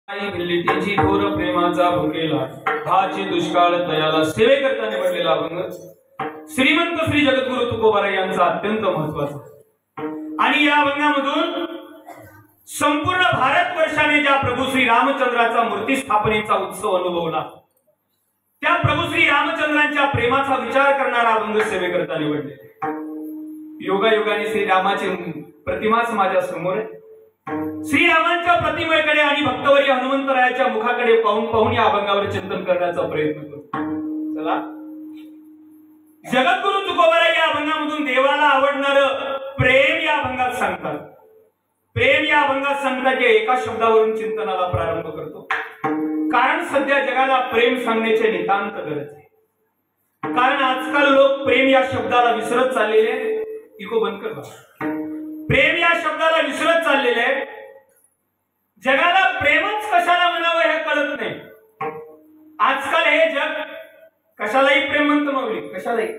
आई भिल्लीची थोर प्रेमाचा भुकेला भाचे दुष्काळ तयाला सेवे करताना पडलेला अभंग श्रीमंत श्री जगद्गुरु तुकोबाराय यांचा अत्यंत महत्वाचा। आणि या अभंगामधून संपूर्ण भारतवर्षाने ज्या प्रभू श्री रामचंद्राचा मूर्ती स्थापनेचा उत्सव अनुभवला त्या प्रभू श्री रामचंद्रांच्या प्रेमाचा विचार करणारा अभंग सेवे करताना पडले। योगायोगाने श्री रामाची प्रतिमाच माझ्या समोर आहे। श्रीरामांच्या प्रतिमेकडे आणि भक्तवर्य हनुमंतरायाच्या मुखाकडे पाहून पाहून या अभंगावर चिंतन करण्याचा प्रयत्न करतो। चला, जगद्गुरु तुकोबाराय या अभंगामधून देवाला आवडणार प्रेम या अभंगात सांगतात। प्रेम या अभंगात सांगतात की एका शब्दावरून चिंतनाला प्रारंभ करतो, कारण सध्या जगाला प्रेम सांगण्याचे नितांत गरज आहे। कारण आजकाल लोक प्रेम या शब्दाला विसरत चाललेले, इको बंद कर बा, प्रेम या शब्दाला विसरत चाललेले आहे। जगाला प्रेमच कशाला म्हणावं हे कळत नाही। आजकाल हे जग कशालाही प्रेम म्हणतं, माऊली कशालाही।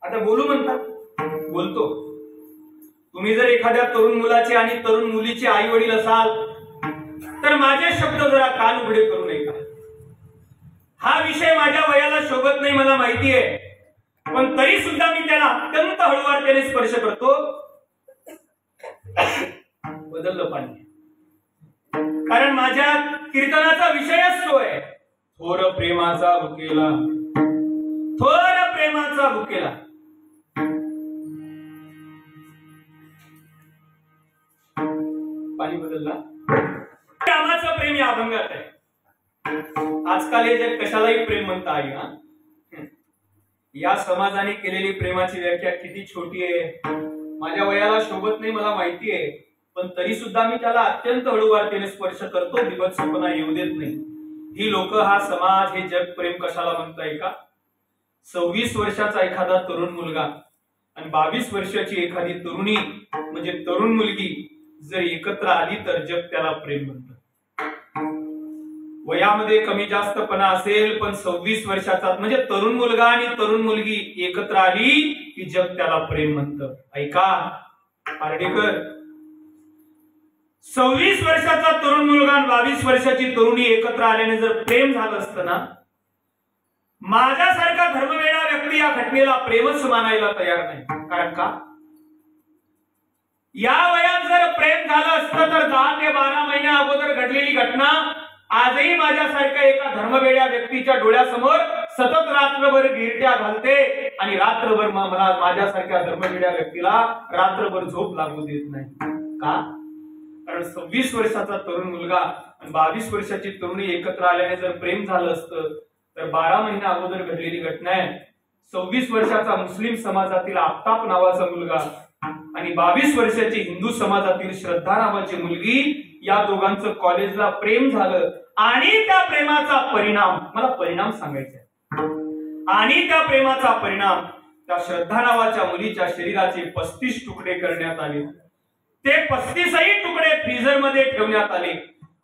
आता बोलू म्हणतात, बोलतो। तुम्ही जर एखाद्या तरुण मुलाचे आणि तरुण मुलीचे आई वडील असाल तर माझे शब्द जरा कान उघडे करू नये का। हा विषय माझ्या वयाला शोभत नाही मला माहिती आहे, पण तरी सुद्धा मी त्याला अत्यंत हळूवारपणे स्पर्श करतो। बदललं पाणी, कारण माझ्या कीर्तनाचा विषयच तो आहे, थोर प्रेमाचा भुकेला, थोर प्रेमाचा भुकेला। पाणी बदलला, रामाचं प्रेम या अभंगात आहे। आजकाल हे जग कशालाही प्रेम म्हणता आली ना। या समाजाने केलेली प्रेमाची व्याख्या किती छोटी आहे, माझ्या वयाला शोभत नाही मला माहिती आहे, पण तरी सुद्धा मी त्याला अत्यंत हळूवारतेने स्पर्श करतो, बिभत्सपणा येऊ देत नाही। ही लोक, हा समाज, हे जग प्रेम कशाला म्हणताय का। 26 वर्षाचा एखादा तरुण मुलगा आणि 22 वर्षाची एखादी तरुणी म्हणजे तरुण मुलगी जर एकत्र आली तर जग त्याला प्रेम म्हणतं। वयामध्ये कमी जास्तपणा असेल पण 26 वर्षाचा म्हणजे तरुण मुलगा आणि तरुण मुलगी एकत्र आली की जग त्याला प्रेम म्हणतं। ऐका पार्डेकर, 26 वर्षाचा तरुण मुलगा आणि 22 वर्षाची तरुणी एकत्र आल्याने जर प्रेम झालं असतं ना, माझ्यासारखा धर्मवेडा व्यक्ती या घटनेला प्रेमच मानायला तयार नाही। कारण का, या वयात जर प्रेम झालं असतं तर 10 ते 12 महिन्या अगोदर घडलेली घटना आजही माझ्यासारख्या एका धर्मवेड्या व्यक्तीच्या डोळ्यासमोर सतत रात्रभर गिरट्या घालते आणि रात्रभर मला माझ्यासारख्या धर्मवेड्या व्यक्तीला रात्रभर झोप लागू देत नाही। का, कारण 26 वर्षाचा तरुण मुलगा आणि 22 वर्षाची तरुणी एकत्र आल्याने जर प्रेम झालं असतं तर 12 महिन्या अगोदर घडलेली घटना आहे। 26 वर्षाचा मुस्लिम समाजातील आफ्ताब नावाचा मुलगा आणि 22 वर्षाची हिंदू समाजातील श्रद्धा नावाची मुलगी, या दोघांचं कॉलेजला प्रेम झालं आणि त्या प्रेमाचा परिणाम, मला परिणाम सांगायचा आहे, आणि त्या प्रेमाचा परिणाम त्या श्रद्धा नावाच्या मुलीच्या शरीराचे 35 तुकडे करण्यात आले। ते 35ही तुकडे फ्रीजर मध्ये ठेवण्यात आले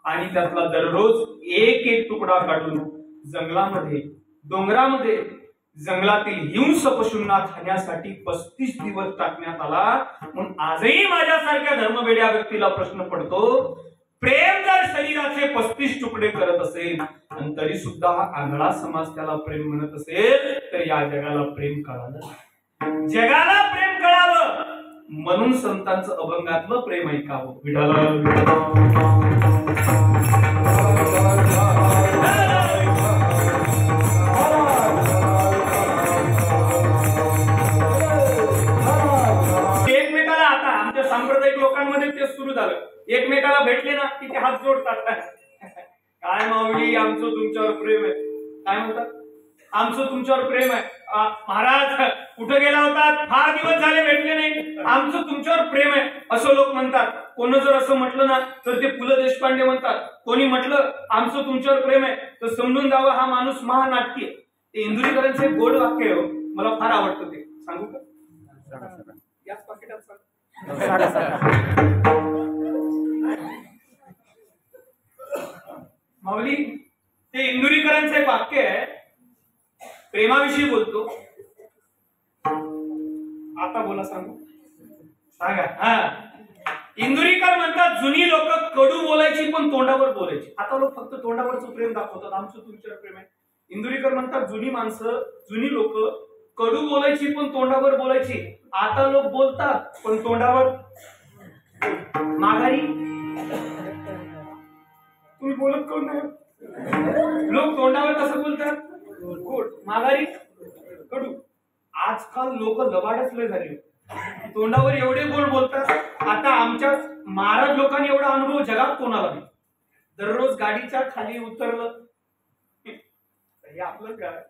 आणि त्यातला दररोज एक एक तुकडा काढून जंगलामध्ये, डोंगरामध्ये, जंगलातील हिंस पशूंना खाण्यासाठी 35 दिवस टाकण्यात आला। म्हणून आजही माझ्यासारख्या धर्मवेड्या व्यक्तीला प्रश्न पडतो, प्रेम जर शरीराचे 35 तुकडे करत असेल आणि तरी सुद्धा आंधळा समाज त्याला प्रेम म्हणत असेल तर या जगाला प्रेम कळालं, जगाला प्रेम कळावं म्हणून संतांचं अभंगातलं प्रेम ऐकावं। एकमेकाला, आता आमच्या सांप्रदायिक लोकांमध्ये ते सुरू झालं, एकमेकाला भेटले ना की ते हात जोडतात। काय माऊली, आमचं तुमच्यावर प्रेम आहे, काय म्हणतात, आमचं तुमच्यावर प्रेम आहे। महाराज कुठे गेला होता, फार दिवस झाले भेटले नाही, आमचं तुमच्यावर प्रेम आहे असं लोक म्हणतात। कोण जर असं म्हटलं ना तर ते पु ल देशपांडे म्हणतात, कोणी म्हटलं आमचं तुमच्यावर प्रेम आहे तर समजून जावं हा माणूस महानाटकी आहे। ते इंदुरीकरांचं एक गोड वाक्य आहे, मला फार आवडतं, ते सांगू का, याच पाकिटात सांग। माऊली, ते इंदुरीकरांचं एक वाक्य आहे, प्रेमाविषयी बोलतो। आता बोला, सांगू सांगा। हा, इंदुरीकर म्हणतात जुनी लोक कडू बोलायची पण तोंडावर बोलायची. आता लोक फक्त तोंडावरच प्रेम दाखवतात, आमचं तुमच्यावर प्रेम आहे. इंदुरीकर म्हणतात जुनी माणसं, जुनी लोक कडू बोलायची पण तोंडावर बोलायची. आता लोक बोलतात पण तोंडावर माघारी. तुम्ही बोलत कोण नाही? लोक तोंडावर कसं बोलतात? गोड, माघारी कडू. आजकाल लोक लबाडच लय झाले, तोंडावर एवढे गोड बोलतात. आता आमच्या महाराज लोकांनी एवढा अनुभव जगात कोणाला नाही. दररोज गाडीच्या खाली उतरलं, हे आपलं काय,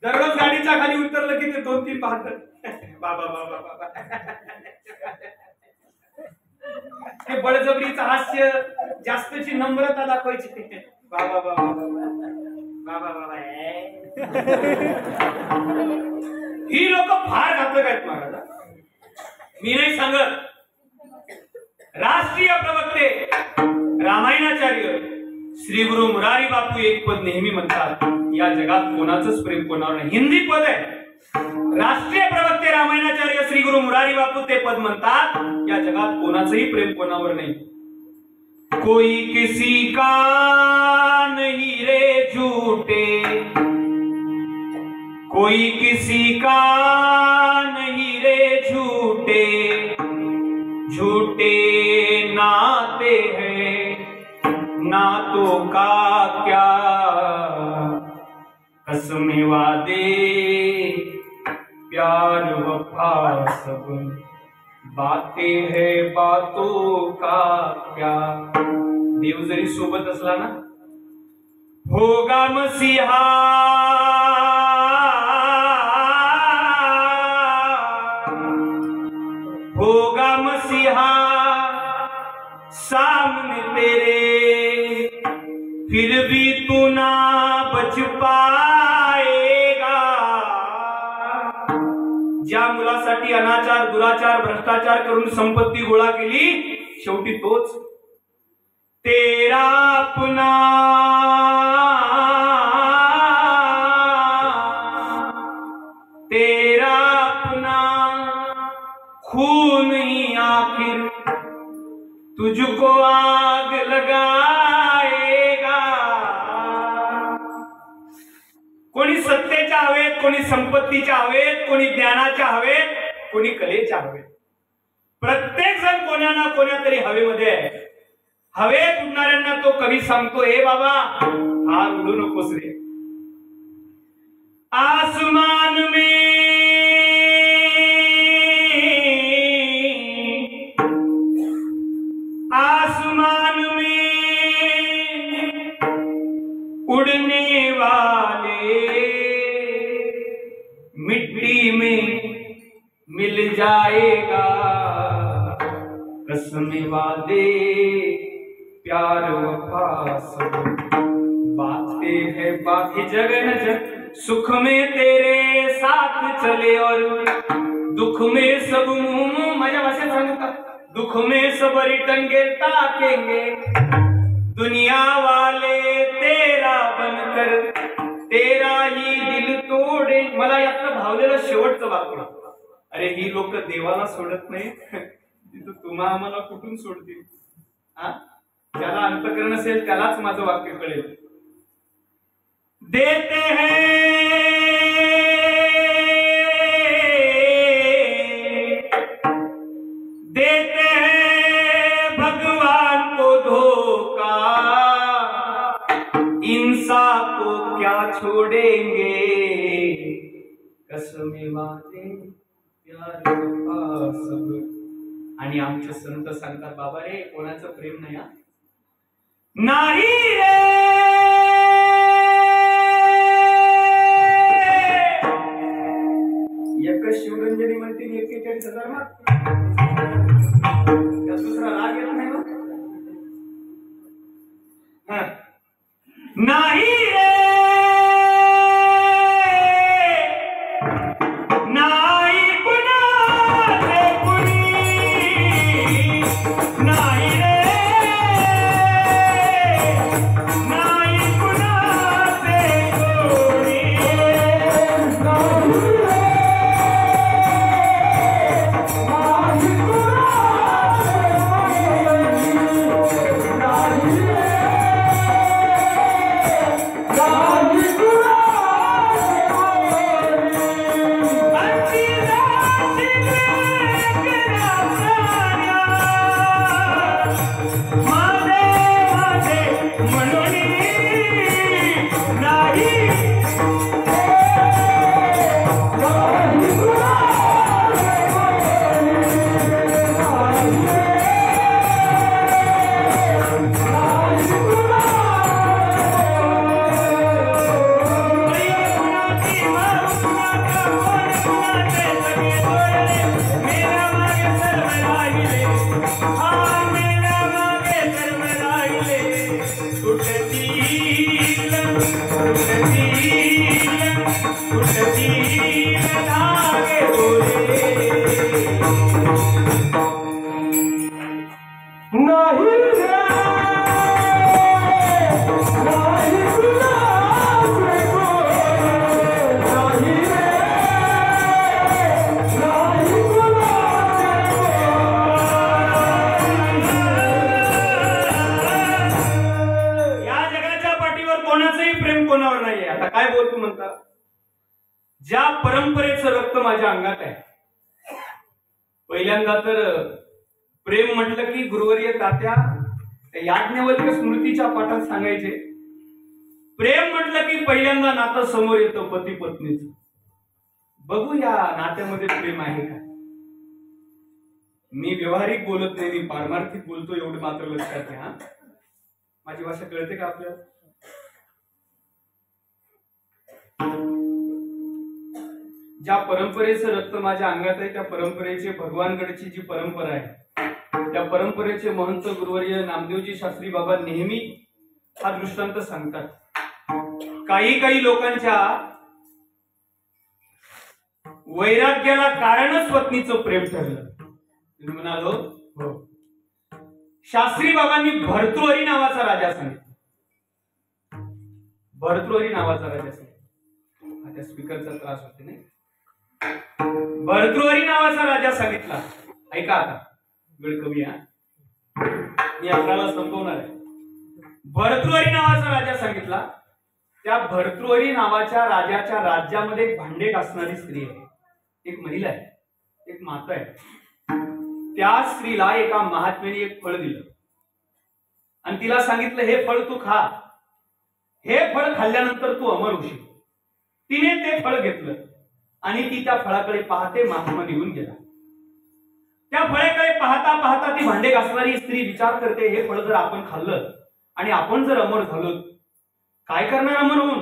दररोज गाडीच्या खाली उतरलं की ते 2-3 पाहतात, बाबा बाबा बाबा. ते बळजबरीचं हास्य, जास्तची नम्रता दाखवायची, बाबा बाबा बाबा बाबा. ही लोक फार घातक आहेत महाराज. मी नाही सांगत. राष्ट्रीय प्रवक्ते रामायणाचार्य श्री गुरु मुरारी बापू एक पद नेहमी म्हणतात, या जगात कोणाचंच प्रेम कोणावर नाही. हिंदी पद आहे. राष्ट्रीय प्रवक्ते रामायणाचार्य श्री गुरु मुरारी बापू ते पद म्हणतात, या जगात कोणाचंही प्रेम कोणावर नाही. कोई किसी का नहीं रे झूठे, कोई किसी का नहीं रे झूठे, झूठे नाते हैं नातों का क्या, कसमें वादे प्यार वफा सब बातें है बातों का क्या. देव जरी सोबत असला ना, होगा मसीहा होगा मसीहा सामने तेरे, फिर भी तू ना बच पाएगा. ज्या मुलासाठी अनाचार, दुराचार, भ्रष्टाचार करून संपत्ती गोळा केली, शेवटी तोच तेरा अपना तेरा अपना खून ही आखिर तुझको आग लगाएगा. कोणी सत्तेच्या हवेत, कोणी संपत्तीच्या हवेत, कोणी ज्ञानाच्या हवेत, कोणी कलेच्या हवेत. प्रत्येक जण कोणा ना कोणा तरी हवेमध्ये आहे. हवेत उडणाऱ्यांना तो कवी सांगतो, हे बाबा हा उडू नकोस रे. आसमान में उड़ने वाले मिट्टी में मिल जाएगा, कसमें वादे प्यार वफा सब बातें है बाकी जगह न जग. सुख में तेरे साथ चले और दुख में सब मुंह, माझ्या भाषेत सांगता, दुख में सब रिटर्न गिरता ताकेंगे, दुनिया वाले तेरा बनकर तेरा ही दिल तोडे. मला यातलं भावलेलं शेवटचं वाक्य, अरे ही लोक देवाला सोडत नाही, तिथं तुम्हा आम्हाला कुठून सोडतील. ज्याला अंतकरण असेल त्यालाच माझं वाक्य कळेल. देते हैं देते हैं भगवान को धोखा, इंसान को क्या छोड़ेंगे, कसमें वादे प्यार वफा सब. आणि आमचे संत सांगतात, बाबा रे कोणाचं प्रेम नाही, नाही रे. एक शिवरंजनी म्हणते 41,000 माग, दुसरा राग येणार नाही ना. नाही रे नाही कुणाचे कुणी, नाही रे नाही कुणाचे कोणी, नाही रे नाही कुणाचे माझे माझे म्हणून नाही ज्या परंपरेचं रक्त माझ्या अंगात आहे. पहिल्यांदा तर प्रेम म्हटलं की गुरुवर्य तात्या याज्ञवल्क्य स्मृतीच्या पाठात सांगायचे, प्रेम म्हटलं की पहिल्यांदा नातं समोर येतं पती पत्नीच. बघू या नात्यामध्ये प्रेम आहे का. मी व्यवहारिक बोलत नाही, मी पारमार्थिक बोलतो, एवढं मात्र लक्षात घ्या. माझी भाषा कळते का आपल्याला. ज्या परंपरेचं रक्त माझ्या अंगात आहे त्या परंपरेचे भगवानगडची जी परंपरा आहे त्या परंपरेचे महंत गुरुवर्य नामदेवजी शास्त्री बाबा नेहमी हा दृष्टांत सांगतात. काही लोकांच्या वैराग्याला कारणच पत्नीचं प्रेम ठरलं. तुम्ही म्हणालो हो. शास्त्री बाबांनी भर्तृहरी नावाचा राजा सांगितला. भर्तृहरी नावाचा राजा सांगितला. आता स्पीकरचा त्रास होते नाही. भर्तृहरी नावाचा राजा सांगितला. ऐका आता, वेळ कमी आहे, मी आपल्याला संपवणार आहे. भर्तृहरी नावाचा राजा सांगितला. त्या भर्तृहरी नावाच्या राजाच्या राज्यामध्ये एक भांडे घासणारी स्त्री आहे, एक महिला आहे, एक माता आहे. त्या स्त्रीला एका महात्म्याने एक फळ दिलं आणि तिला सांगितलं हे फळ तू खा, हे फळ खाल्ल्यानंतर तू अमर होशील. तिने ते फळ घेतलं आणि ती त्या फळाकडे पाहते, महात्मा निघून गेला. त्या फळाकडे पाहता पाहता ती भांडे घासणारी स्त्री विचार करते, हे फळ जर आपण खाल्लं आणि आपण जर अमर झालो काय करणार अमर होऊन.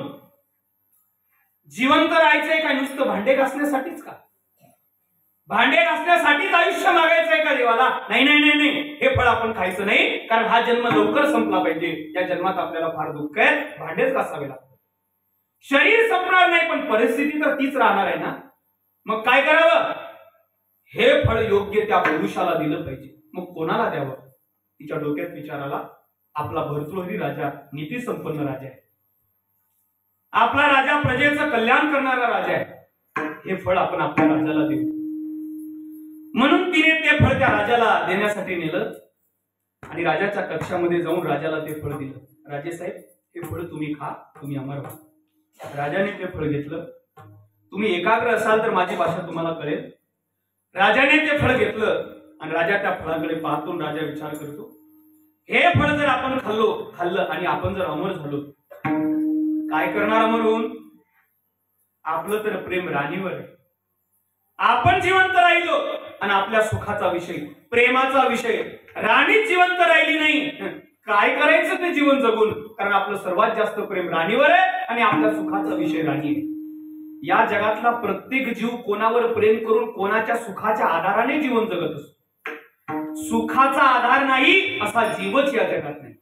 जिवंत राहायचंय का नुसतं भांडे घासण्यासाठीच का. भांडे घासण्यासाठीच आयुष्य मागायचंय का देवाला. नाही नाही नाही नाही, हे फळ आपण खायचं नाही, कारण हा जन्म लवकर संपला पाहिजे. या जन्मात आपल्याला फार दुःख आहे, भांडेच घासावे लागतात. शरीर संपणार नाही पण परिस्थिती तर तीच राहणार आहे ना. मग काय करावं. हे फळ योग्य त्या पुरुषाला दिलं पाहिजे. मग कोणाला द्यावं. तिच्या डोक्यात विचार आला, आपला भर्तृहरी राजा नीती संपन्न राजा आहे, आपला राजा प्रजेचं कल्याण करणारा राजा आहे, हे फळ आपण आपल्या राजाला देऊ. म्हणून तिने ते फळ त्या राजाला देण्यासाठी नेलं आणि राजाच्या कक्षामध्ये जाऊन राजाला ते फळ दिलं. राजे साहेब, हे फळ तुम्ही खा, तुम्ही अमर व्हा. राजाने ते फळ घेतलं. तुम्ही एकाग्र असाल तर माझी भाषा तुम्हाला कळेल. राजाने ते फळ घेतलं आणि राजा त्या फळाकडे पाहतो. राजा विचार करतो, हे फळ जर आपण खाल्लं आणि आपण जर अमर झालो काय करणार अमर होऊन. आपलं तर प्रेम राणीवर आहे. आपण जिवंत राहिलो आणि आपल्या सुखाचा विषय, प्रेमाचा विषय राणीच जिवंत राहिली नाही, काय करायचं ते जीवन जगून. कारण आपलं सर्वात जास्त प्रेम राणीवर आहे आणि आपल्या सुखाचा विषय राणी आहे. या जगातला प्रत्येक जीव कोणावर प्रेम करून कोणाच्या सुखाच्या आधाराने जीवन जगत असतो. सुखाचा आधार नाही असा जीवच या जगात नाही.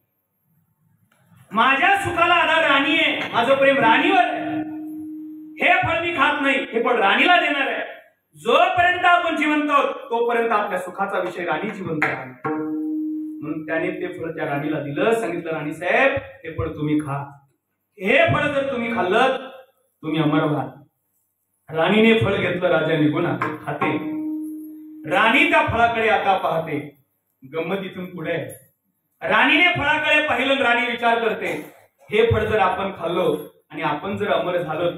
माझ्या सुखाला आधार राणी आहे, माझं प्रेम राणीवर आहे. हे फळ मी खात नाही, हे फळ राणीला देणार आहे. जोपर्यंत आपण जिवंत आहोत तोपर्यंत आपल्या सुखाचा विषय राणी जिवंत राहणार. म्हणून त्याने ते फळ त्या राणीला दिलं. सांगितलं, राणी साहेब, हे फळ तुम्ही खा. हे फळ जर तुम्ही खाल्लं तुम्ही अमर व्हाल. राणीने फळ घेतलं. राजा निघून खाते. राणी त्या फळाकडे आता पाहते. गंमत इथून पुढे आहे. राणीने फळाकडे पाहिलं. राणी विचार करते, हे फळ जर आपण खाल्लो आणि आपण जर अमर झालो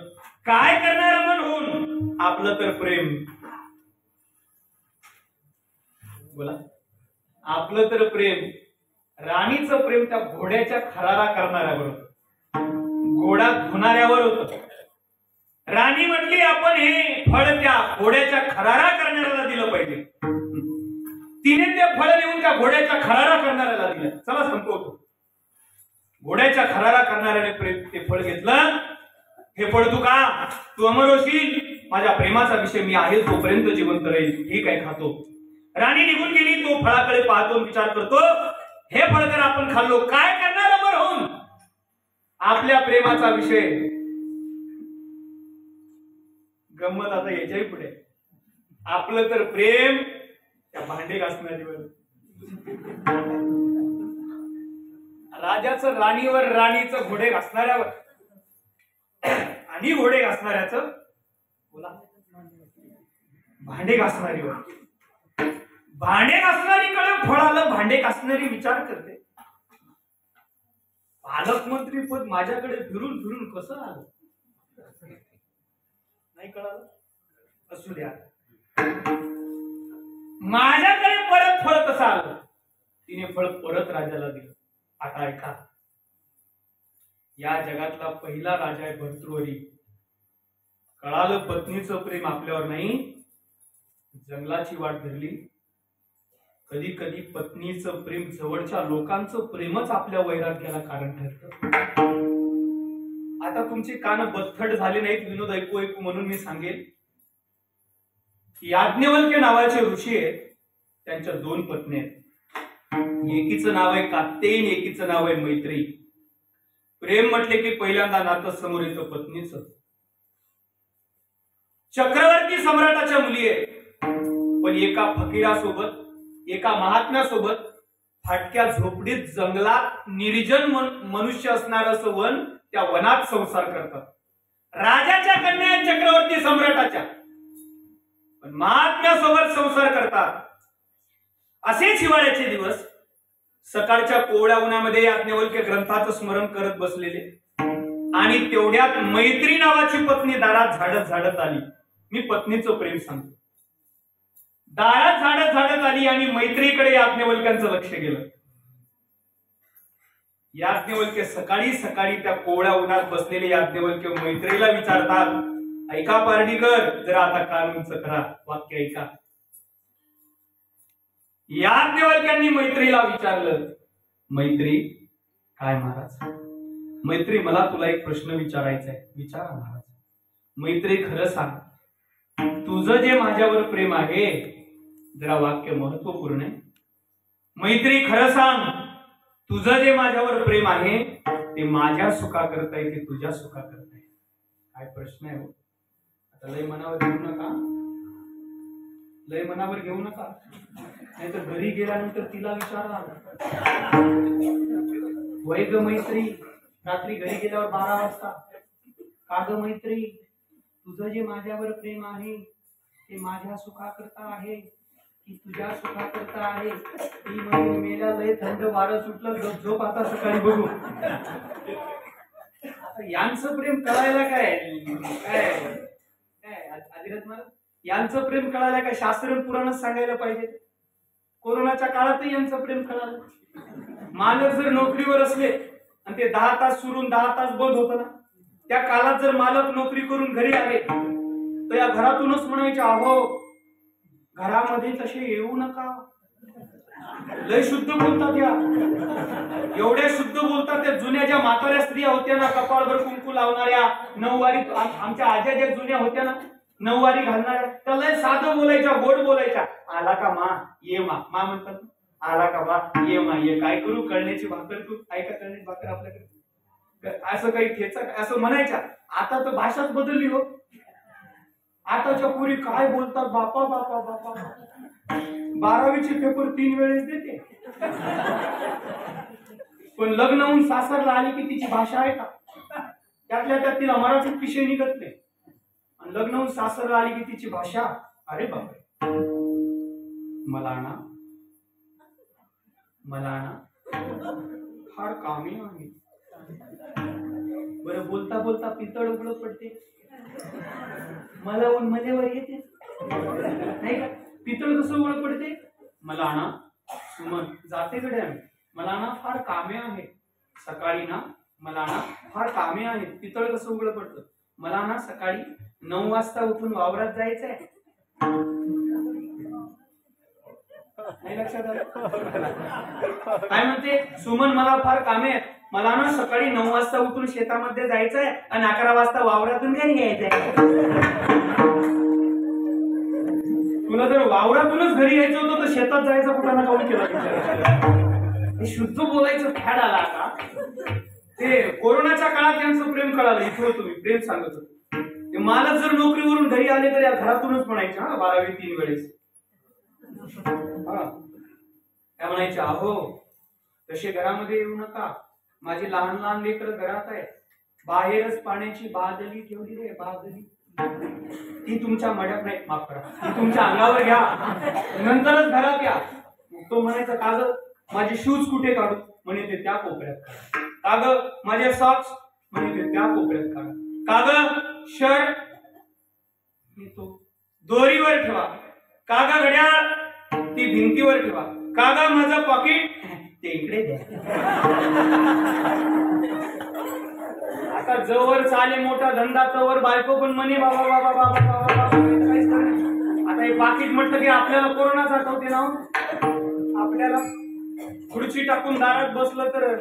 काय करणार अमर होऊन. आपलं तर प्रेम, बोला, आपलं तर प्रेम राणीचं प्रेम त्या घोड्याच्या खरारा करणाऱ्यावर होतं, घोडा धुणाऱ्यावर होतं. राणी म्हटली आपण हे फळ त्या घोड्याच्या खरारा करणाऱ्याला दिलं पाहिजे. तिने ते फळ नेऊन त्या घोड्याच्या खरारा करणाऱ्याला दिलं. चला संपवतो. घोड्याच्या खरारा करणाऱ्याने ते फळ घेतलं. हे फळ तू का, तू अमर होशील, माझ्या प्रेमाचा विषय मी आहे तोपर्यंत जिवंत राहील, ठीक आहे खातो. राणी निघून गेली. तो फळाकडे पाहतो, विचार करतो, हे फळ जर आपण खाल्लो काय करणार अमर होऊन. आपल्या प्रेमाचा विषय. गंमत आता याच्याही पुढे. आपलं तर प्रेम त्या भांडे घासणारीवर, राजाचं राणीवर, राणीचं घोडे घासणाऱ्यावर, आणि घोडे घासणाऱ्याचं बोला भांडे घासणारीवर. भांडे घासणारीकडे फळालं, भांडे घासणारी विचार करते, पालकमंत्री पद माझ्याकडे फिरून फिरून कसं आलं, नाही कळालं. असू द्या, माझ्याकडे परत फळ कसं आलं. तिने फळ परत राजाला दिलं. आता ऐका, या जगातला पहिला राजा आहे भर्तृहरी. कळालं पत्नीचं प्रेम आपल्यावर नाही, जंगलाची वाट धरली. कधी कधी पत्नीचं प्रेम जवळच्या लोकांचं प्रेमच आपल्या वैराग्याला कारण ठरतं. आता तुमचे कान बथड झाले नाहीत विनोद ऐकू ऐकू म्हणून मी सांगेन, याज्ञवल्क्य नावाचे ऋषी आहेत, त्यांच्या 2 पत्नी आहेत. एकीचं नाव आहे कात्यायनी, एकीचं नाव आहे मैत्री. प्रेम म्हटले की पहिल्यांदा नातं समोर येतं पत्नीचं. चक्रवर्ती सम्राटाच्या मुली आहेत, पण एका फकीरासोबत, एका महात्म्यासोबत फाटक्या झोपडीत जंगलात निर्जन मनुष्य असणार असं वन, त्या वनात संसार करतात. राजाच्या कन्या आहेत चक्रवर्ती सम्राटाच्या, पण महात्म्यासोबत संसार करतात. असे हिवाळ्याचे दिवस. सकाळच्या कोवळ्या उन्हामध्ये याज्ञवल्क्य ग्रंथाचं स्मरण करत बसलेले, आणि तेवढ्यात मैत्री नावाची पत्नी दारात झाडत झाडत आली. मी पत्नीचं प्रेम सांगतो. दारात झाडत झाडत आली आणि मैत्रीकडे याज्ञवल्क्यांचं लक्ष गेलं. याज्ञवल्क्य सकाळी सकाळी त्या कोवळ्या उन्हात बसलेले याज्ञवल्क्य मैत्रीला विचारतात, ऐका पार्डीकर, जरा आता कान उंच करा, वाक्य ऐका. याज्ञवल्क्यांनी मैत्रीला विचारलं, मैत्री. काय महाराज. मैत्री, मला तुला एक प्रश्न विचारायचा आहे. विचारा महाराज. मैत्री, खरं सांग, तुझं जे माझ्यावर प्रेम आहे, जरा वाक्य महत्वपूर्ण आहे. मैत्री, खरं सांग, तुझं जे माझ्यावर प्रेम आहे ते माझ्या सुखा करता येते, तुझ्या सुखा करता येते. काय प्रश्न आहे. आता लय मनावर घेऊ नका, लय मनावर घेऊ नका, नाही तर घरी गेल्यानंतर तिला विचारा, वय ग मैत्री, रात्री घरी गेल्यावर 12 वाजता, का ग मैत्री, तुझं जे माझ्यावर प्रेम आहे ते माझ्या सुखा करता आहे की तुझ्या सुखा करता आहे. ती म्हणजे मेल्या, लय थंड वारं सुटलं, झोप आता सकाळी बघू. आता यांचं प्रेम कळायला काय काय काय आदिराज महाराज, यांचं प्रेम कळायला काय शास्त्र पुराणच सांगायला पाहिजे. कोरोनाच्या काळातही यांचं प्रेम कळालं. मालक जर नोकरीवर असले आणि ते 10 तास सुरून 10 तास बंद होतं ना, त्या काळात जर मालक नोकरी करून घरी आले तर या घरातूनच म्हणायचे, अहो घरामध्ये तसे येऊ नका. लय शुद्ध बोलतात या, एवढ्या शुद्ध बोलतात. त्या जुन्या ज्या म्हाताऱ्या स्त्रिया होत्या ना, कपाळभर कुंकू लावणाऱ्या, नऊवारी, आमच्या आज्या ज्या जुन्या होत्या ना, नऊवारी घालणाऱ्या, त्या लय साधं बोलायच्या, गोड बोलायच्या. आला का मा, ये मा, मा म्हणतात, आला का बा, ये मा, ये. काय करू, कळण्याची भाकर करू, ऐका कळण्याची भाकर आपल्याकडे, असं काही ठेचा असं म्हणायच्या. आता तर भाषाच बदलली हो. आताच्या पोरी काय बोलतात, बापा बापा बापा. 12वीचे पेपर 3 वेळेस देते, पण लग्न होऊन सासरला आली की तिची भाषा आहे का, त्यातल्या त्यात तिला मराठीत विषय निघत नाही. आणि लग्न होऊन सासरला आली की तिची भाषा, अरे बापरे, मला ना, मला ना फार कामी आहे. बरं, बोलता बोलता पितळ उघड पडते, मला मजेवर येते नाही का. पितळ कसं उघड पडते, मला ना सुमन जाते कडे आम्ही, मला ना फार कामे आहेत. सकाळी ना मला ना फार कामे आहेत. पितळ कसं उघड पडतं. मला ना सकाळी 9 वाजता उठून वावरात जायचंय. नाही लक्षात आलं? काय म्हणते सुमन, मला फार कामे आहेत. मला ना सकाळी 9 वाजता उठून शेतामध्ये जायचंय आणि 11 वाजता वावरातून घरी यायचंय. तुला जर वावरातूनच घरी यायचं होतं तर शेतात जायचं कुठं ना काऊन केलं. शुद्ध बोलायचं फॅड आला आता. ते कोरोनाच्या काळात त्यांचं प्रेम कळालं. इथं होतो मी, प्रेम सांगत होतो. मालक जर नोकरीवरून घरी आले तर या घरातूनच म्हणायचे, हा 12वी 3 वेळेस. काय म्हणायचे, अहो तसे घरामध्ये येऊ नका. माझी लहान लहान लेकरं घरात आहे. बाहेरच पाण्याची बादली ठेवली रे, बादली. ती तुमच्या मड्यात नाही, माफ करा, ती तुमच्या अंगावर घ्या, नंतरच घरात या. तो म्हणायचा, का ग माझे शूज कुठे काढू? म्हणे ते त्या कोपऱ्यात काढा. का ग माझे सॉक्स? म्हणे ते त्या कोपऱ्यात काढा. का ग शर्ट? तो दोरीवर ठेवा. का ग घड्याळ? ती भिंतीवर ठेवा. का ग माझं पॉकेट? ते इकडे द्या. आता जवळ चाले मोठा धंदा तवर बायको पण म्हणे बाबा बाबा बाबा बाबा बाबा. आता हे पाकिट म्हटलं की आपल्याला कोरोनाच आठवते ना. आपल्याला खुर्ची टाकून दारात बसलं तर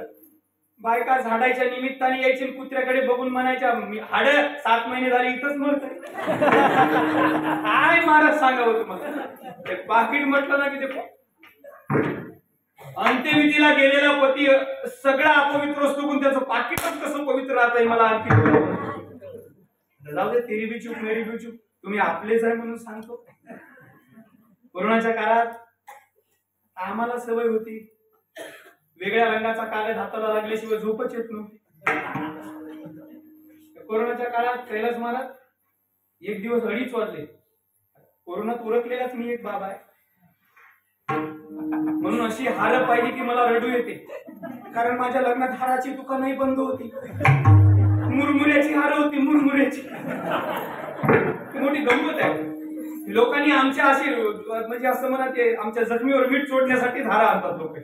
बायका झाडायच्या निमित्ताने यायची, कुत्र्याकडे बघून म्हणायच्या, मी हाड 7 महिने झाले इथंच मरतोय. काय महाराज सांगावं तुम्हाला. ते पाकिट म्हटलं ना की ते अंत्यविधीला गेलेला पती सगळा अपवित्र असतो, पण त्याचं पाकिटच कसं पवित्र राहतंय मला आणखी. जाऊ दे, तेरी बी चूक मेरी बी चूक. तुम्ही आपलेच आहे म्हणून सांगतो. कोरोनाच्या काळात आम्हाला सवय होती, वेगळ्या रंगाचा कागद हाताला लागल्याशिवाय झोपच येत नव्हती. कोरोनाच्या काळात कैलास महाराज एक दिवस 2:30 वाजले. कोरोनात उरकलेलाच मी एक बाबा आहे म्हणून अशी हार पाहिली की मला रडू येते. कारण माझ्या लग्नात हाराची दुकानही बंद होती. मुरमुऱ्याची हार होती, मुरमुऱ्याची. मोठी गंमत आहे. लोकांनी आमच्या अशी म्हणजे असं म्हणा, ते आमच्या जखमीवर मीठ सोडण्यासाठी धारा आणतात लोक.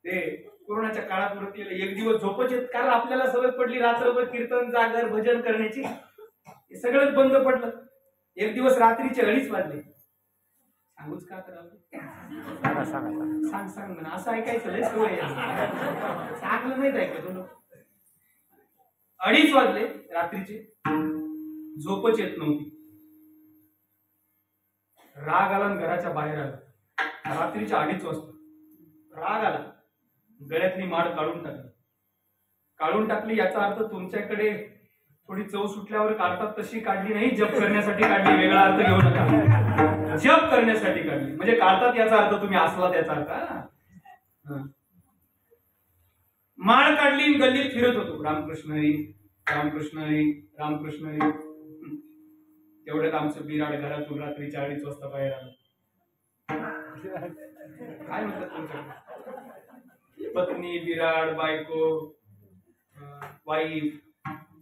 ते कोरोनाच्या काळात उरकलेलं एक दिवस झोपच येत, कारण आपल्याला सवय पडली रात्रभर कीर्तन जागर भजन करण्याची. हे सगळंच बंद पडलं. एक दिवस रात्रीचे 2:30 वाजले. सांगूच का करावं? सांग सांग म्हणा, असं ऐकायचं लय सवय चांगलं नाही ऐकत. 2:30 वाजले रात्रीचे, झोपच येत नव्हती. राग आला घराच्या बाहेर आला. रात्रीच्या 2:30 वाजता राग आला. गळ्यातली माळ काढून टाकली. याचा अर्थ तुमच्याकडे थोडी चव सुटल्यावर काढतात तशी काढली नाही, जप करण्यासाठी काढली. वेगळा अर्थ घेऊ नका. जप करण्यासाठी काढली म्हणजे काढतात याचा अर्थ तुम्ही असला त्याचा अर्थ. माळ काढली, गल्लीत फिरत होतो. रामकृष्ण हरी, रामकृष्ण हरी, रामकृष्ण हरी. तेवढ्यात आमचं बिराड घरातून रात्रीच्या 2:30 वाजता बाहेर आलं. काय म्हणतात तुमच्याकडे? पत्नी, बिराड, बायको, वाईफ.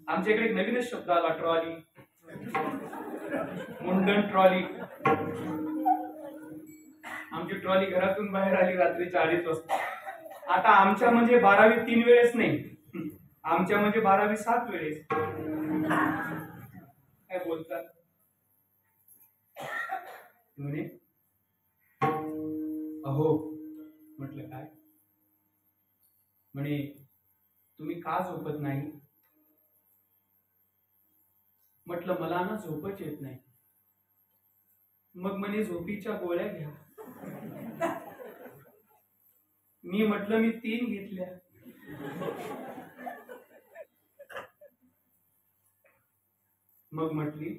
आमच्याकडे एक नवीनच शब्द आला, ट्रॉली, मुंडन ट्रॉली. आमची ट्रॉली घरातून बाहेर आली रात्रीच्या 2:30 वाजता. आता आमच्या म्हणजे 12वी 3 वेळेस नाही, आमच्या म्हणजे 12वी 7 वेळेस. काय बोलतात म्हणे, अहो म्हटलं काय? म्हणे तुम्ही का झोपत नाही? म्हटलं मला ना झोपच येत नाही. मग म्हणे झोपीच्या गोळ्या घ्या. मी म्हटलं मी 3 घेतल्या. मग म्हटली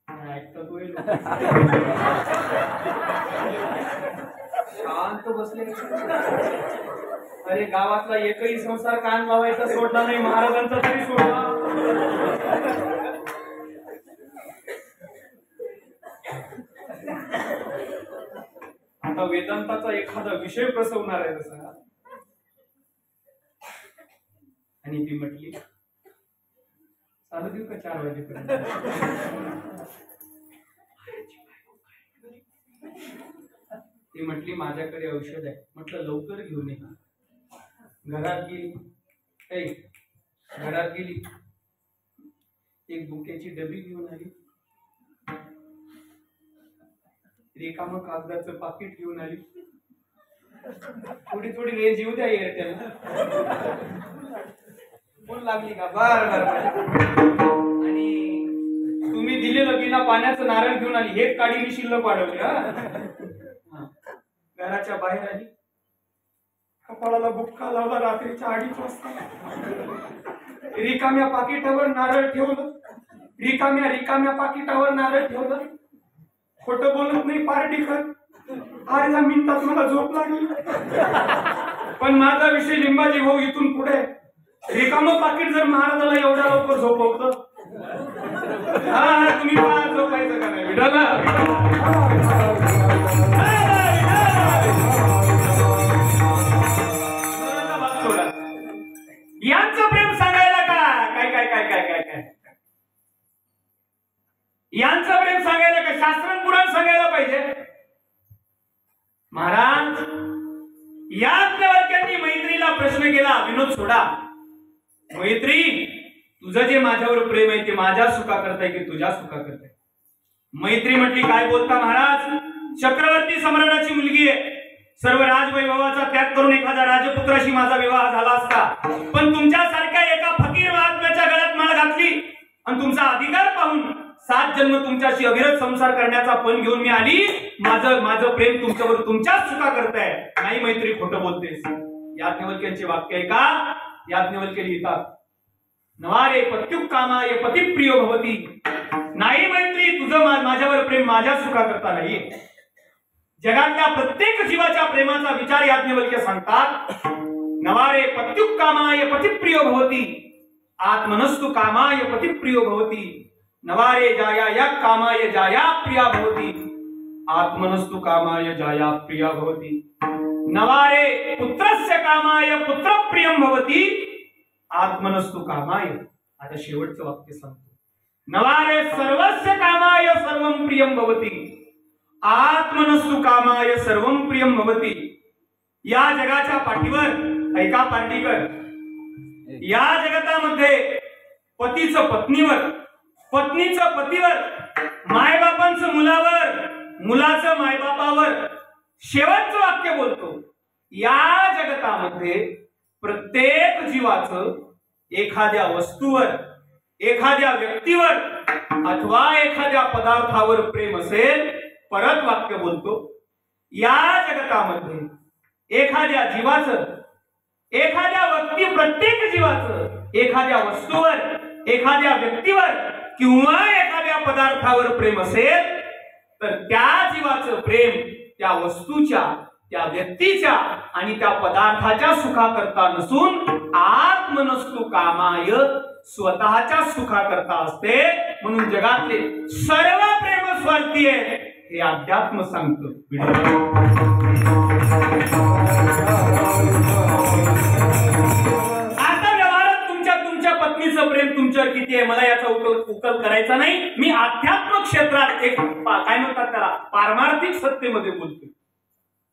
ऐकतात होईल. शांत बसले. अरे गावातला एकही संसार कान लावायचा सोडला नाही, महाराजांचा तरी सोडला. आता वेदांताचा एखादा विषय प्रसवणार आहे तसा. आणि ती म्हटली चालू देऊ का 4 वाजेपर्यंत? ती म्हटली माझ्याकडे औषध आहे. म्हटलं लवकर घेऊन ये. घरात गेली, घरात गेली, एक बुक्याची डबी घेऊन आली, रिकामं कागदाचं पाकिट घेऊन आली. थोडी थोडी रेंज येऊ द्या एअरटेलला. फोन लागली का? बर. आणि तुम्ही दिलेलं बिना पाण्याचं नारळ घेऊन आली. हे काडीने शिल्लक वाढवली. घराच्या बाहेर आली, कपाळाला बुक्का लावला. रात्रीच्या 2:30 वाजता रिकाम्या पाकिटावर नारळ ठेवलं. रिकाम्या पाकिटावर नारळ ठेवलं. खोटं बोलत नाही, पार्टी कर. 8 मिनिटात मला झोप लागली. पण माझा विषय लिंबाजी भाऊ इथून पुढे रिकामं पाकिट जर महाराजाला एवढ्या लवकर झोपवतं, तुम्ही झोपायचं का नाही? यांचं प्रेम सांगायला काय काय काय काय काय काय यांचं प्रेम सांगायला काय शास्त्र पुराण सांगायला पाहिजे? महाराज याज्ञवल्क्यांनी मैत्रीला प्रश्न केला, विनोद सोडा, मैत्री तुझं जे माझ्यावर प्रेम आहे ते माझ्या सुखा करताय की तुझ्या सुखा करताय? मैत्री म्हटली काय बोलता महाराज? चक्रवर्ती सम्राटाची मुलगी आहे. सर्व राजवैभवाचा त्याग करून एखाद्या राजपुत्राशी माझा विवाह झाला असता, पण तुमच्यासारख्या एका फकीर महात्म्याच्या गळ्यात माळ घातली आणि तुमचा अधिकार पाहून 7 जन्म तुमच्याशी अविरत संसार करण्याचा पण घेऊन मी आली. माझं प्रेम तुमच्यावर तुमच्याच चुका करताय. नाही मैत्री, खोटं बोलतेस. याज्ञवल्क्यांचे वाक्य आहे का? याज्ञवल्क्य लिहितात, नवारे पत्युक कामाय पतिप्रियो भवती. नाही मैत्री, तुझं माझ्यावर प्रेम माझ्या सुखा करता नाही. जगातल्या प्रत्येक जीवाच्या प्रेमाचा विचार याज्ञवल्क्य सांगतात. नवारे पत्युक कामाय पतिप्रियो भवती, आत्मनस्तु कामाय पतिप्रियो भवती. नवारे जाया या कामाय जाया प्रिया भवती, आत्मनस्तु कामाय जाया प्रिया भवती. नवारे पुत्रस्य कामाय पुत्रप्रियं भवती, आत्मनस्तु कामाय. आता शेवटचं वाक्य सांगतो, नवारे सर्वस्य कामाय सर्वं प्रियं भवती, आत्मनस्तु कामाय सर्वं प्रियं भवती. या जगाच्या पाठीवर ऐका पार्टीकर, या जगतामध्ये पतीचं पत्नीवर, पत्नीचं पतीवर, मायबापांचं मुलावर, मुलाचं मायबापावर शेवटचं वाक्य बोलतो. या जगतामध्ये प्रत्येक जीवाचं एखाद्या वस्तूवर, एखाद्या व्यक्तीवर अथवा एखाद्या पदार्थावर प्रेम असेल. परत वाक्य बोलतो, या जगतामध्ये एखाद्या जीवाचं, एखाद्या व्यक्ती, प्रत्येक जीवाचं एखाद्या वस्तूवर, एखाद्या व्यक्तीवर किंवा एखाद्या पदार्थावर प्रेम असेल तर त्या जीवाचं प्रेम त्या वस्तूच्या, त्या व्यक्तीच्या आणि त्या पदार्थाच्या सुखा करता नसून आत्मनस्तु कामाय, स्वतःच्या सुखा करता असते. म्हणून जगातले सर्व प्रेम स्वार्थी आहे हे अध्यात्म सांगतं. आता व्यवहारात तुमच्या पत्नीचं प्रेम तुमच्यावर किती आहे मला याचा उकल करायचा नाही. मी अध्यात्म क्षेत्रात एक काय म्हणतात त्याला, पारमार्थिक सत्तेमध्ये बोलतो.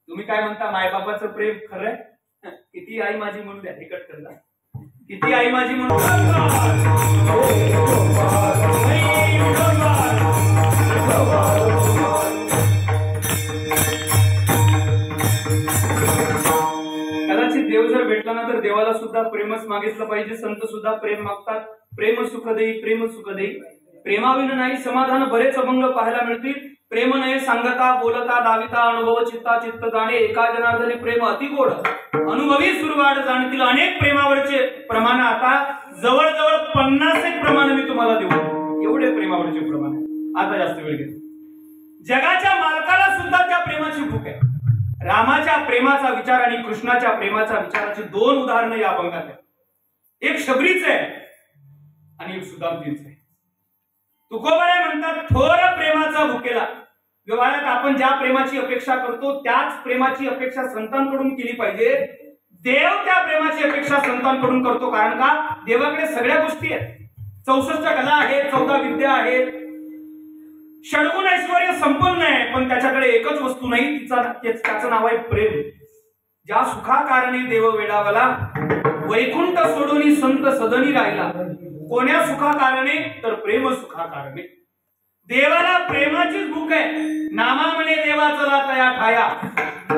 तुम्ही काय म्हणता, मायबापाचं प्रेम खरंय? किती आई माझी म्हणून द्या, हे कट करता. किती आई माझी म्हणून कदाचित देव जर भेटला ना तर देवाला सुद्धा प्रेमच मागितलं पाहिजे. संत सुद्धा प्रेम मागतात. प्रेम सुख देई, प्रेम सुख देई. प्रेमाविन नाही समाधान बरेच अभंग पाहायला मिळतील. प्रेम नये सांगता बोलता दाविता, अनुभव चित्ता चित्त जाणे. एका जनार्दनी प्रेम अति गोड, अनुभवी सुरवाड जाणतील. अनेक प्रेमावरचे प्रमाण, आता जवळजवळ 50 प्रमाण मी तुम्हाला देऊ. एवढे प्रेमावरचे प्रमाण. आता जास्त वेळ घेतो. जगाच्या मालकाला सुद्धा त्या प्रेमाची भूक आहे. रामाच्या प्रेमाचा विचार आणि कृष्णाच्या प्रेमाच्या विचाराची 2 उदाहरणं या अभंगात आहेत. एक शबरीच आहे आणि एक सुदामजींच आहे. तुकोबाराय म्हणतात, थोर प्रेमाचा भुकेला. व्यवहारात आपण ज्या प्रेमाची अपेक्षा करतो त्याच प्रेमाची अपेक्षा संतांकडून केली पाहिजे. देव त्या प्रेमाची अपेक्षा संतांकडून करतो. कारण का, देवाकडे सगळ्या गोष्टी आहेत. 64 कला आहेत, 14 विद्या आहेत. षडगुण ऐश्वर्य संपन्न आहे, पण त्याच्याकडे एकच वस्तू नाही, त्याचं नाव आहे प्रेम. ज्या सुखाकारणे देव वेडावला, वैकुंठ सोडून संत सदनी राहिला. कोण्या सुखाकारणे? तर प्रेम सुखाकारणे. देवाला प्रेमाचीच भूक आहे. नामा म्हणे देवा चला तया ठाया,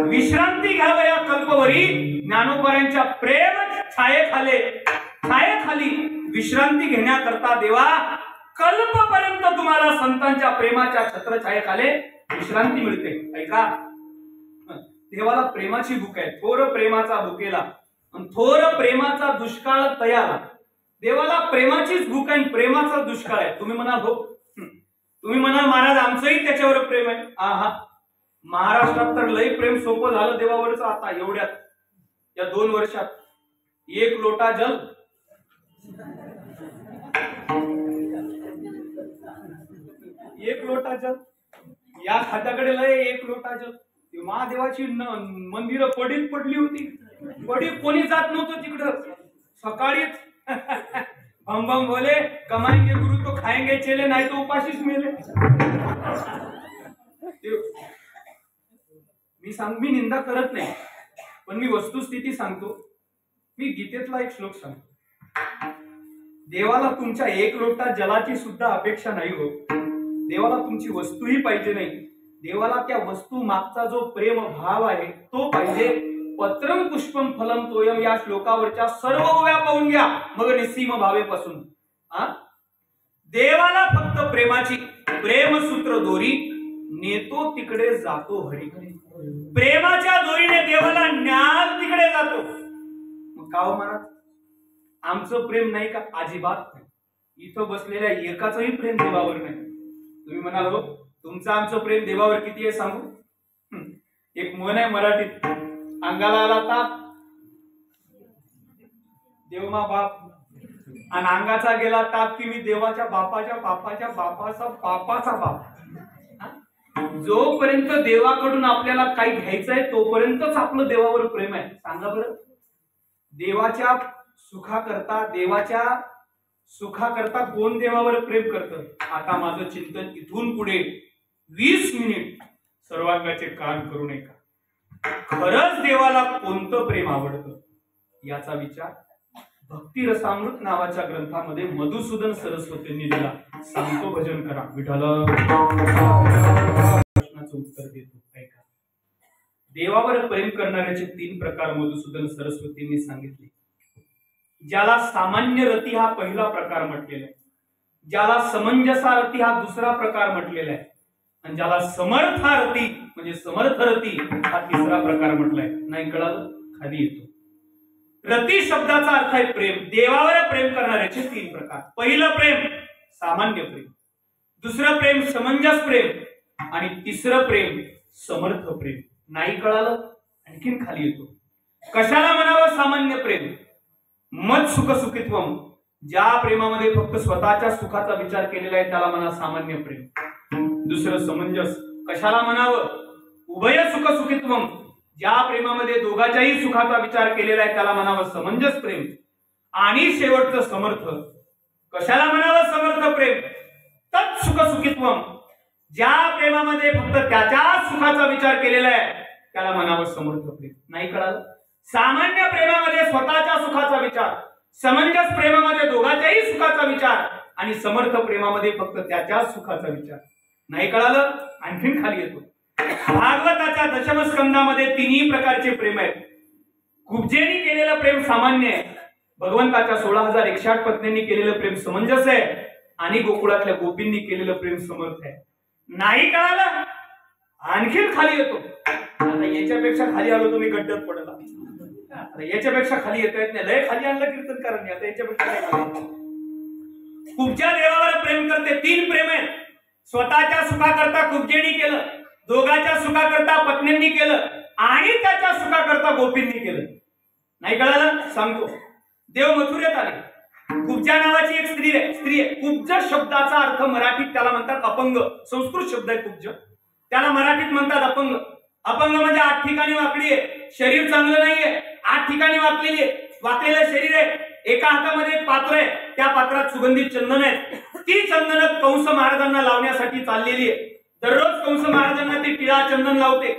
विश्रांती घ्यावया कल्पवरी. ज्ञानोबरांच्या प्रेम छायेखाली विश्रांती घेण्याकरता देवा कल्पपर्यंत तुम्हाला संतांच्या प्रेमाच्या छत्रछायेखाली विश्रांती मिळते. ऐका, देवाला प्रेमाची भूक आहे. थोर प्रेमाचा भुकेला थोर प्रेमाचा दुष्काळ तयाला. देवाला प्रेमाचीच भूक आहे, प्रेमाचा दुष्काळ आहे. तुम्ही म्हणाल हो, तुम्ही म्हणाल महाराज आमचंही त्याच्यावर प्रेम आहे. आहा, महाराष्ट्रात तर लई प्रेम सोपं झालं देवावरच. आता एवढ्यात या 2 वर्षात 1 लोटा जल, या खात्याकडे लय 1 लोटा जल. महादेवाची मंदिरं पडीत पडली होती. पडीत कोणी जात नव्हतं तिकडं. सकाळीच भम भम बोले, कमाएंगे गुरु तो खाएंगे चेले, नाही तो उपाशीच मेले. मी निंदा करत नाही, पण मी वस्तुस्थिती सांगतो. मी गीतेतला एक श्लोक सांगतो. देवाला तुमच्या 1 लोटा जलाची सुद्धा अपेक्षा नाही हो. देवाला तुमची वस्तूही पाहिजे नाही. देवाला त्या वस्तू मागचा जो प्रेम भाव आहे तो पाहिजे. पत्रम पुष्पम फलम तोयम या श्लोकावरच्या सर्व ओव्या पाहून घ्या, मग निस्सीम भावेपासून. देवाला फक्त प्रेमाची प्रेमसूत्र दोरी, नेतो तिकडे जातो हरी. प्रेमाच्या दोरीने देवाला न्याल तिकडे जातो. मग का हो महाराज, आमचं प्रेम नाही का? अजिबात नाही. इथं बसलेल्या एकाचंही प्रेम देवावर नाही. तुम्ही म्हणाल हो, तुमचं आमचं प्रेम देवावर किती आहे सांगू? एक म्हण आहे मराठीत, अंगाला आला ताप देवमा बाप, आणि अंगाचा गेला ताप की मी देवाच्या बापाच्या बापाच्या बापाचा बापाचा बाप. जोपर्यंत देवाकडून आपल्याला काही घ्यायचं आहे तोपर्यंतच आपलं देवावर प्रेम आहे. सांगा बरं, देवाच्या सुखाकरता कोण देवावर प्रेम करतं? आता माझं चिंतन इथून पुढे 20 मिनिट सर्वांगाचे कान करू नये का? खरंच देवाला कोणतं प्रेम आवडतं याचा विचार भक्ती रसामृत नावाच्या ग्रंथामध्ये मधुसूदन सरस्वतींनी दिला. सांगतो भजन करा विठ्ठल. प्रश्नाचं उत्तर देतो. ऐका, देवावर प्रेम करणाऱ्याचे 3 प्रकार मधुसूदन सरस्वतींनी सांगितले. ज्याला सामान्य रती हा पहिला प्रकार म्हटलेला आहे, ज्याला समंजसारती हा दुसरा प्रकार म्हटलेला आहे, आणि ज्याला समर्थारती म्हणजे समर्थरती हा तिसरा प्रकार म्हटलाय. नाही कळालं? खाली येतो. रती शब्दाचा अर्थ आहे प्रेम. देवावर प्रेम करणाऱ्याचे 3 प्रकार. पहिलं प्रेम सामान्य प्रेम, दुसरं प्रेम समंजस प्रेम, आणि तिसरं प्रेम समर्थ प्रेम. नाही कळालं? आणखीन खाली येतो. कशाला म्हणावं सामान्य प्रेम? मत सुख सुखित्वम, ज्या प्रेमामध्ये फक्त स्वतःच्या सुखाचा विचार केलेला आहे त्याला म्हणा सामान्य प्रेम. दुसरं समंजस, कशाला म्हणावं? उभय सुख सुखित्वम, ज्या प्रेमामध्ये दोघांच्याही सुखाचा विचार केलेला आहे त्याला म्हणावं समंजस प्रेम. आणि शेवटचं समर्थ, कशाला म्हणावं समर्थ प्रेम? तत् सुख सुखित्वम, ज्या प्रेमामध्ये फक्त त्याच्या सुखाचा विचार केलेला आहे त्याला म्हणावं समर्थ प्रेम. नाही कळालं? सामान्य प्रेमामध्ये स्वतःच्या सुखाचा विचार, समंजस प्रेमामध्ये दोघांच्याही सुखाचा विचार, आणि समर्थ प्रेमामध्ये फक्त त्याच्या सुखाचा विचार. नाही कळालं? आणखीन खाली येतो. भागवताच्या दशम स्कंदामध्ये 3 प्रकारचे प्रेम आहेत. कुब्जेनी केलेलं प्रेम सामान्य आहे, भगवंताच्या 16,108 पत्नींनी केलेलं प्रेम समंजस आहे, आणि गोकुळातल्या गोपींनी केलेलं प्रेम समर्थ आहे. नाही कळालं? आणखीन खाली येतो. आता याच्यापेक्षा खाली आलो तुम्ही गड्ड्यात पडला. आता याच्यापेक्षा खाली येता येत नाही. लय खाली आणलं कीर्तनकारांनी. आता याच्यापेक्षा कुब्जा देवावर प्रेम करते. 3 प्रेम आहेत. स्वतःच्या सुखाकरता कुब्जेनी केलं, दोघांच्या सुखाकरता पत्नींनी केलं, आणि त्याच्या सुखाकरता गोपींनी केलं. नाही कळालं? सांगतो. देव मथुरेत आले. कुब्जा नावाची एक स्त्री आहे. कुब्ज शब्दाचा अर्थ मराठीत त्याला म्हणतात अपंग. संस्कृत शब्द आहे कुब्ज, त्याला मराठीत म्हणतात अपंग. अपंग म्हणजे 8 ठिकाणी वाकडी आहे, शरीर चांगलं नाहीये, 8 ठिकाणी वाकलेली आहे, वाकलेलं शरीर आहे, एका हातामध्ये एक पात्र आहे, त्या पात्रात सुगंधित चंदन आहे. ती चंदन कंस महाराजांना लावण्यासाठी चाललेली आहे. दररोज कंस महाराजांना ती टिळा चंदन लावते.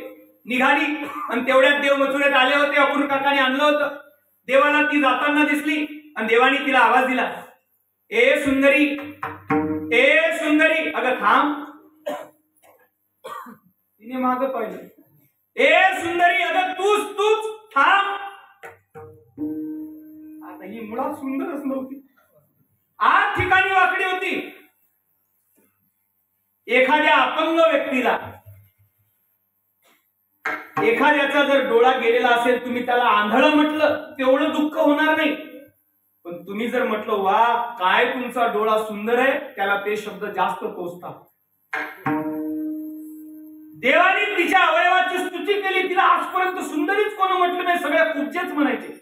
निघाली आणि तेवढ्यात देव मथुरेत आले होते. अपूर काकाने आणलं होतं. देवाला ती जाताना दिसली आणि देवाने तिला आवाज दिला, ए सुंदरी, ए सुंदरी. अगं थांब. तिने मागं पाहिलं, ए सुंदरी, अगं तूच तूच थांब. आता ही मुळात सुंदरच नव्हती, आठ ठिकाणी वाकडी होती. एखाद्या अपंग व्यक्तीला, एखाद्याचा जर डोळा गेलेला असेल, तुम्ही त्याला आंधळ म्हटलं तेवढं दुःख होणार नाही. पण तुम्ही जर म्हटलं वा काय तुमचा डोळा सुंदर आहे, त्याला ते शब्द जास्त पोचतात. देवाने तिच्या अवयवाची स्तुती केली. तिला आजपर्यंत सुंदरीच कोण म्हटलं नाही, सगळ्या कुब्जेच म्हणायचे.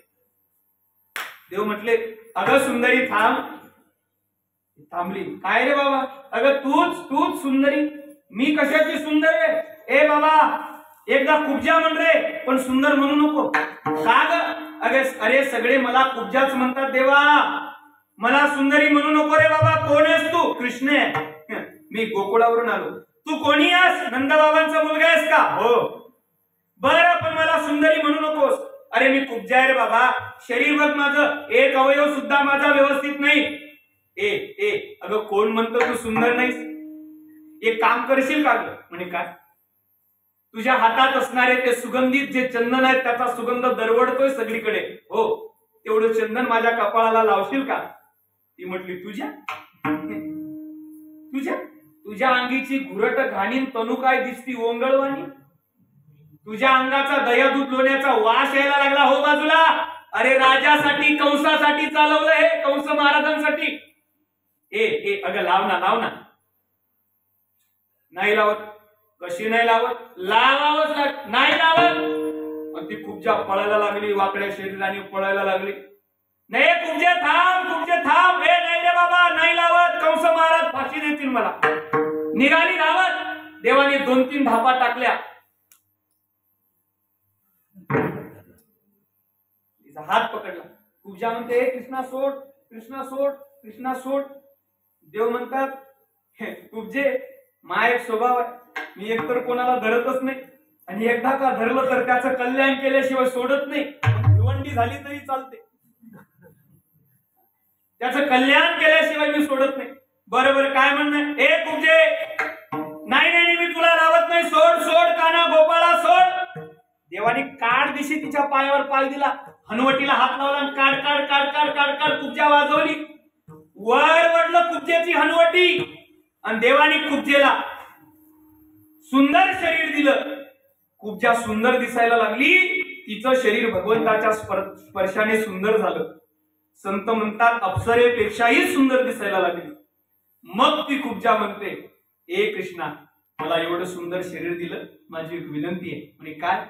देव म्हटले, अगं सुंदरी थांब. थांबली. काय रे बाबा? अगं तूच तूच सुंदरी. मी कशाची सुंदर आहे? ए बाबा एकदा कुब्जा म्हण रे, पण सुंदर म्हणू नको. का ग? अरे सगळे मला कुब्जाच म्हणतात देवा, मला सुंदरी म्हणू नको रे बाबा. कोण आहेस तू? कृष्ण आहे. मी गोकुळावरून आलो. तू कोणी आहेस? नंदबाबांचा मुलगा आहेस का? हो. बरं, पण मला सुंदरी म्हणू नकोस. अरे मी कुब्जा आहे रे बाबा. शरीर बघ माझं, एक अवयव सुद्धा माझा व्यवस्थित नाही. ए ए अगं कोण म्हणतो तू सुंदर नाहीस? एक काम करशील का ग? म्हणे काय? तुझ्या हातात असणारे ते सुगंधित जे चंदन आहे, त्याचा सुगंध दरवडतोय सगळीकडे. हो, तेवढं चंदन माझ्या कपाळाला लावशील का? ती म्हटली, तुझ्या तुझ्या तुझ्या अंगीची घुरट घाणीन तनू काय दिसती ओंगळवाणी. तुझ्या अंगाचा दयादूत लोण्याचा वास यायला लागला. हो बाजूला. अरे राजासाठी, कंसासाठी चालवलं हे, कंस महाराजांसाठी. ए ए अगं लाव ना, लाव ना. नाही लावत. कशी नाही लावत? लावावंच लाग. नाही लावत. ती कुब्जा पळायला लागली, वाकड्या शरीराने पळायला लागली. नाही कुब्जे थांब, कुब्जे थांब. हे नाही रे बाबा, नाही लावत. कंस महाराज फाशी देतील मला. निघाली लावत. देवाने 2-3 धापा टाकल्या. तिचा हात पकडला. कुब्जा म्हणते, कृष्णा सोड, कृष्णा सोड, कृष्णा सोड. देव म्हणतात, कुब्जे मा एक स्वभाव आहे, मी एकतर कोणाला धरतच नाही, आणि एकदा का धरलं तर त्याचं कल्याण केल्याशिवाय सोडत नाही. भिवंडी झाली तरी चालते, त्याचं कल्याण केल्याशिवाय मी सोडत नाही. बरोबर काय म्हणणं? ए कुब्जे, नाही नाही मी तुला लावत नाही. सोड सोड काना गोपाळा सोड. देवाने काढ दिशी तिच्या पायावर पाय दिला. हनुवटीला हात लावला आणि काढ काढ काढ काढ काढ काढ कुब्जा वाजवली. वर वडलं कुब्जेची हनुवटी आणि देवाने कुब्जेला सुंदर शरीर दिलं. कुब्जा सुंदर दिसायला लागली. तिचं शरीर भगवंताच्या स्पर्शाने सुंदर झालं. संत म्हणतात अप्सरेपेक्षाही सुंदर दिसायला लागली. मग ती कुब्जा म्हणते, ए कृष्णा, मला एवढं सुंदर शरीर दिलं, माझी एक विनंती आहे. म्हणजे काय?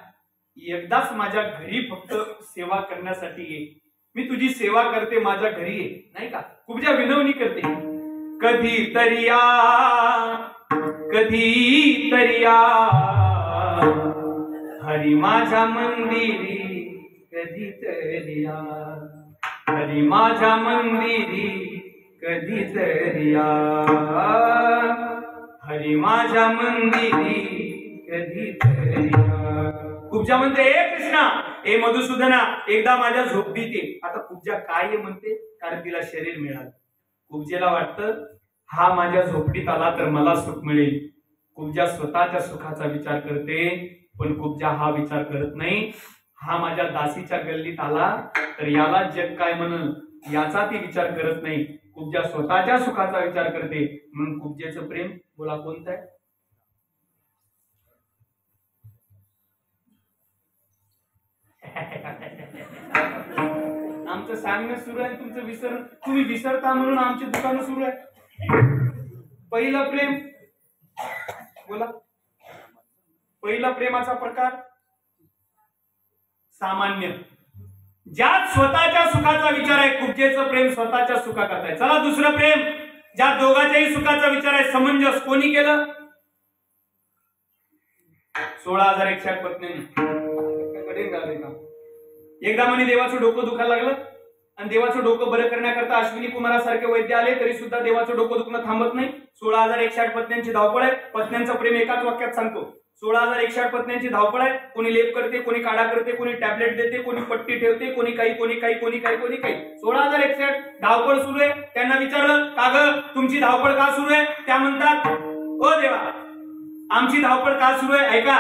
एकदाच माझ्या घरी फक्त सेवा करण्यासाठी ये. मी तुझी सेवा करते, माझ्या घरी ये. नाही का? कुब्जा विनवणी करते. कधी तरी या, कधी तरी या, हरी माझ्या मंदिरी कधी तरी या, हरी माझ्या मंदिरी कधी तरी या, हरी माझ्या मंदिरी कधी तरी या. कुब्जा म्हणते, ए कृष्णा, ए मधुसूदना, एकदा माझ्या झोपडीत ये. आता कुब्जा काय म्हणते? कारण तिला शरीर मिळालं. कुब्जेला वाटतं हा माझ्या झोपडीत आला तर मला सुख मिळेल. कुब्जा स्वतःच्या सुखाचा विचार करते, पण कुब्जा हा विचार करत नाही. हा माझ्या दासीच्या गल्लीत आला तर याला जग काय म्हणल याचा ती विचार करत नाही. कुब्जा स्वतःच्या सुखाचा विचार करते. म्हणून कुब्जेचं प्रेम बोला कोणतं आहे? आमचं सांगणं सुरू आहे, तुमचं विसर, तुम्ही विसरता म्हणून आमची दुकानं सुरू आहे. पहिलं प्रेम बोला. पहिला प्रेमाचा प्रकार सामान्य, ज्यात स्वतःच्या सुखाचा विचार आहे. कुब्जेचं प्रेम स्वतःच्या सुखाकरता आहे. चला दुसरं प्रेम, ज्यात दोघांच्याही सुखाचा विचार आहे. समंजस. कोणी केलं? 16,100 पत्नी. एकदा म्हणे देवाचं डोकं दुखायला लागलं. आणि देवाचं डोकं बरं करण्याकरता अश्विनी कुमारासारखे वैद्य आले तरी सुद्धा देवाचं डोकं दुखणं थांबत नाही. 16,108 पत्न्यांची धावपळ आहे. पत्न्यांचं प्रेम एकाच वाक्यात सांगतो. 16,108 पत्न्यांची धावपळ आहे. कोणी लेप करते, कोणी काढा करते, कोणी टॅबलेट देते, कोणी पट्टी ठेवते, कोणी काही 16,108 धावपळ सुरू आहे. त्यांना विचारलं का ग तुमची धावपळ का सुरू आहे? त्या म्हणतात ओ देवा आमची धावपळ का सुरू आहे ऐका,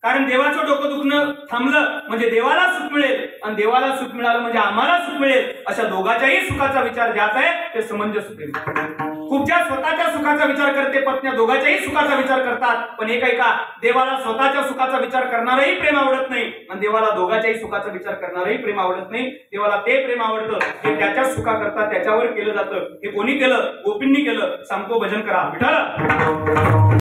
कारण देवाचं डोकं दुखणं थांबलं म्हणजे देवाला सुख मिळेल आणि देवाला सुख मिळालं म्हणजे आम्हाला सुख मिळेल. अशा दोघांच्याही सुखाचा विचार ज्याचा आहे ते समंजस होते. खूप ज्या स्वतःच्या सुखाचा विचार करते पत्न्या दोघांच्याही सुखाचा विचार करतात, पण एक ऐका देवाला स्वतःच्या सुखाचा विचार करणारही प्रेम आवडत नाही आणि देवाला दोघांच्याही सुखाचा विचार करणारही प्रेम आवडत नाही. देवाला ते प्रेम आवडतं हे त्याच्या सुखाकरता त्याच्यावर केलं जातं. हे कोणी केलं? गोपींनी केलं. सांगतो भजन करा विठ्ठल.